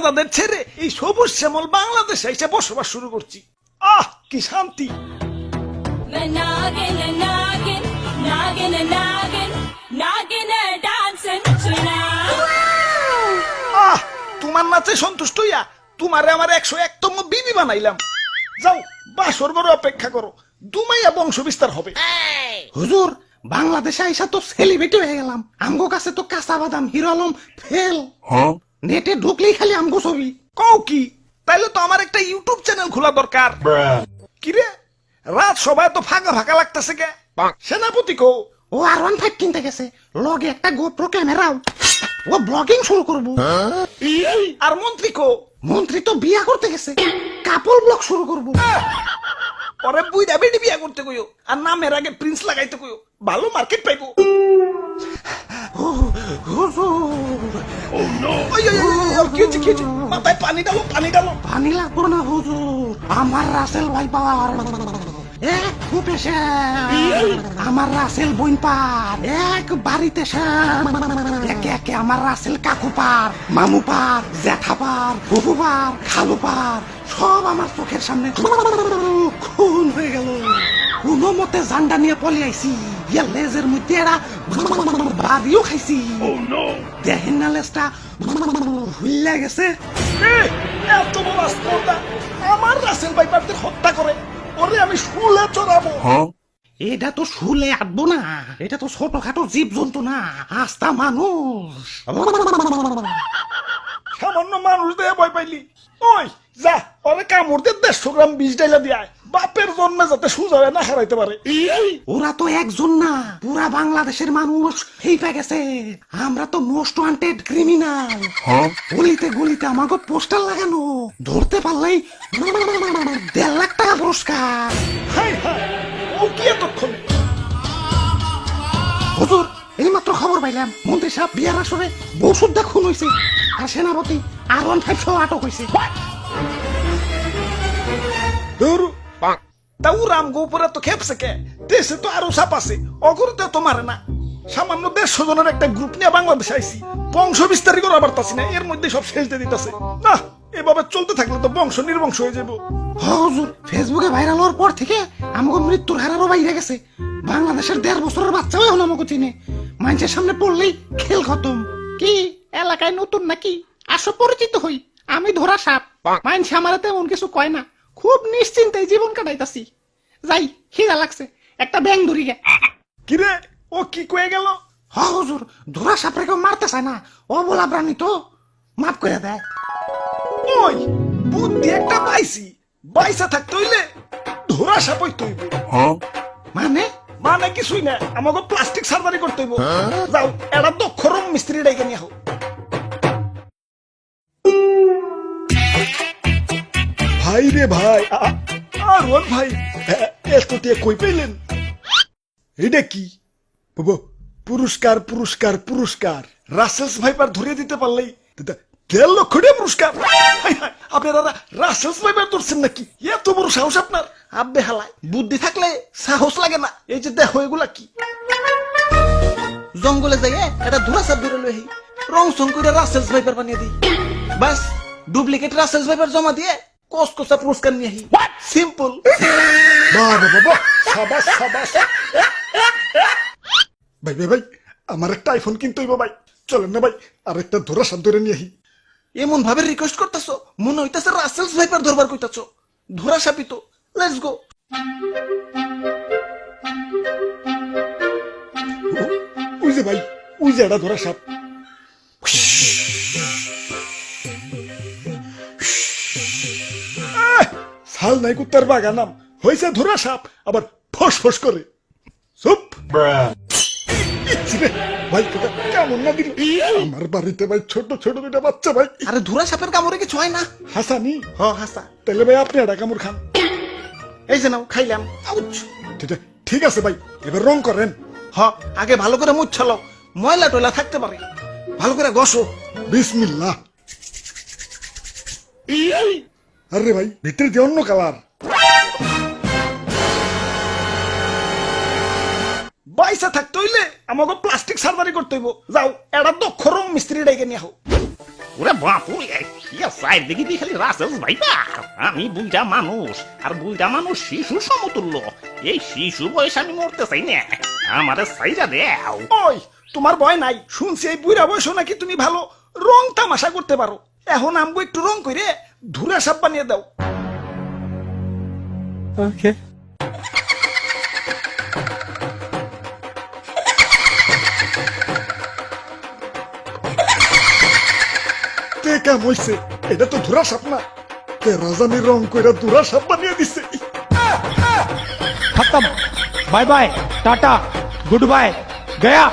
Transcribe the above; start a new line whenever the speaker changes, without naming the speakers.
দাদাদের ছেড়ে এই সবুজ শ্যামল বাংলাদেশে এসে বসবাস শুরু করছি। আহ কি শান্তি। আহ তোমার নাচে সন্তুষ্ট হইয়া তোমারে আমার 101তম বিবি বানাইলাম। যাও বাসর ঘরে অপেক্ষা করো, দুমাইয়া বংশ বিস্তার হবে।
হুজুর বাংলাদেশে আইসা তো সেলিব্রিটি হয়ে গেলাম। আমগো কাছে তো কাঁচা বাদাম হিরো আলম ফেল। নেটে ঢুকলেই খালি আমগো ছবি।
কও কি? তাইলে তো আমার একটা ইউটিউব চ্যানেল খোলা দরকার। কিরে রাত সবাই তো ফাঁকা ফাঁকা লাগতেছে কে? সেনাপতি কো?
ও R15 কিনতে গেছে, লগে একটা গোপ্রো ক্যামেরাও। ও ব্লগিং শুরু করবো।
আর মন্ত্রী কো?
মন্ত্রী তো বিয়া করতে গেছে, কাপল ব্লগ শুরু করবো।
পরে বুইড়া বেডি বিয়া করতে কইও, আর নামের আগে প্রিন্স লাগাইতে কইও, ভালো মার্কেট পাইবো। কি হচ্ছে? মাথায় পানি ডালো, পানি ডালো।
পানি লাগবো না হুজুর, আমার রাসেল ভাই পাওয়ার এক ফুটে আমার রাসেল বইন পার এক বাড়িতে একে একে আমার রাসেল কাকু পার, মামু পার, জ্যাঠা পার, ফুফু পার, খালু পার, সব আমার চোখের সামনে খুন হয়ে গেল। কোনো মতে জান্ডা নিয়ে পলি আইছি, লেজের মধ্যে এরা বাড়িও খাইছি। দেখেন না লেজটা ভুলে গেছে।
এত বড় স্পর্ধা আমার রাসেল ভাইপারদের হত্যা করে, ওরে আমি শুলে চড়াবো।
এটা তো শুলে আটবো না, এটা তো ছোটখাটো জীব জন্তু না, আস্তা মানুষ।
সামান্য মানুষ দিয়ে ভয় পাইলি? ওই যা ওরে কামড় দিয়ে 150 গ্রাম বিষ ডাইলা দিয়ায়, বাপের জন্মে যাতে সুজা না হারাইতে পারে।
ওরা তো একজন না, পুরা বাংলাদেশের মানুষ হেইপা গেছে। আমরা তো মোস্ট ওয়ান্টেড ক্রিমিনাল। গলিতে গলিতে আমাকে পোস্টার লাগানো, ধরতে পারলেই 1.5 লাখ টাকা পুরস্কার।
হাই হাই, ও কি এতক্ষণ?
হুজুর এই মাত্র খবর পাইলাম, মন্ত্রী সাহেব বিয়ার আসরে বৌসুদ্ধা খুন হয়েছে, আর সেনাপতি R15 সহ আটক হয়েছে।
তাও রামগো উপরে তো খেপছে কে? দেশে তো আরো সাপ আছে, অগরতে তো মারে না। সামান্য 150 জনের একটা গ্রুপ নিয়ে বাংলাদেশে আইছি, বংশ বিস্তারই করা পারতাছি না, এর মধ্যে সব শেষ দিয়ে দিতেছে। না এভাবে চলতে থাকলে তো বংশ নির্বংশ হয়ে যাবো।
হুজুর ফেসবুকে ভাইরাল হওয়ার পর থেকে আমাকে মৃত্যুর হারারও বাইরে গেছে। বাংলাদেশের 1.5 বছরের বাচ্চাও এখন আমাকে চিনে, মানুষের সামনে পড়লেই খেল খতম। কি এলাকায় নতুন নাকি? আসো পরিচিত হই, আমি ধরা সাপ। মানুষ আমার তেমন কিছু কয় না, খুব নিশ্চিন্তে জীবন কাটাইতাছি। যাই খিদা লাগছে, একটা ব্যাং ধরি গে।
কিরে ও কি কয়ে গেল?
হুজুর ধরা সাপরে কেউ মারতে চায় না, ও বলা প্রাণী তো মাফ করে দেয়।
ওই বুদ্ধি একটা পাইছি, বাইসা থাকতে হইলে ধরা সাপ হইতে হইব।
মানে
মানে কিছুই না, আমাকে প্লাস্টিক সার্জারি করতে হইব। যাও এটা দক্ষ রং মিস্ত্রি ডাইকে নিয়ে হোক। ভাই রে ভাই, আর ওর ভাই এত টিয়া কই পাইলেন? এটা কি পুরস্কার? পুরস্কার পুরস্কার রাসেলস ভাইপার ধরিয়ে দিতে পারলেই 1.5 লক্ষ টাকা পুরস্কার। আপনারা রাসেলস ভাইপার ধরছেন নাকি? এত বড় সাহস আপনার? আব্বে হালায়, বুদ্ধি থাকলে সাহস লাগে না। এই যে দেখো এগুলা কি? জঙ্গলে যাই এটা ধরা সাপ ধরে লই, রং সং করে রাসেলস ভাইপার বানিয়ে দিই, বাস ডুপ্লিকেট রাসেলস ভাইপার জমা দিয়ে কসকসা পুরস্কার নিয়ে আহি। সিম্পল। বাবা বাবা, সাবাস সাবাস। ভাই ভাই ভাই, আমার একটা আইফোন কিনতে হইব ভাই, চলেন না ভাই আর একটা ধরা সাপ ধরে নিয়ে আহি। এমন ভাবে রিকোয়েস্ট করতেছো মনে হইতাছে রাসেলস ভাইপার ধরবার কইতাছো, ধরা সাপই তো। Let's go. ওই যে ভাই, ওই যে এটা ধরা সাপ। সাল নাই কুত্তার বাগানাম হয়েছে ধরা সাপ, আবার ফস ফস করে। চুপ ভাই, কেমন না দিল আমার বাড়িতে ভাই, ছোট ছোট দুটা বাচ্চা ভাই। আরে ধরা সাপের কামড়ে কিছু হয় না। হাসানি? হ হাসা। তাহলে ভাই আপনি একটা কামড় খান। এই যে নাও, খাইলাম। ঠিক আছে ভাই, এবার রং করেন। হ আগে ভালো করে মুছ ছালাও, ময়লা টয়লা থাকতে পারে, ভালো করে ঘষো। বিসমিল্লাহ। আরে ভাই ভিতরে দিয়ে অন্য কালার। বাইসা থাকতে হইলে আমাকে প্লাস্টিক সার্জারি করতে হইব। যাও এটা দক্ষ রং মিস্ত্রি ডাইকে নিয়ে হোক।
ওরে বাপুরে সাইড দেখি দি খালি রাসেলস ভাইবা আমি বুঝা মানুষ আর বুঝা মানুষ শিশু সমতুল্য এই শিশু বয়স আমি মরতে চাই না আমারে সাইরা দেও
ওই তোমার ভয় নাই শুনছি এই বুড়া বয়স নাকি তুমি ভালো রং তামাশা করতে পারো এখন আমগো একটু রং করে ধুরা সাপ বানিয়ে দাও কে কাম হইছে এটা তো ধুরা সাপ না কে রাজানি রং কইরা ধুরা সাপ বানিয়ে দিছে
खत्म bye bye tata good bye गया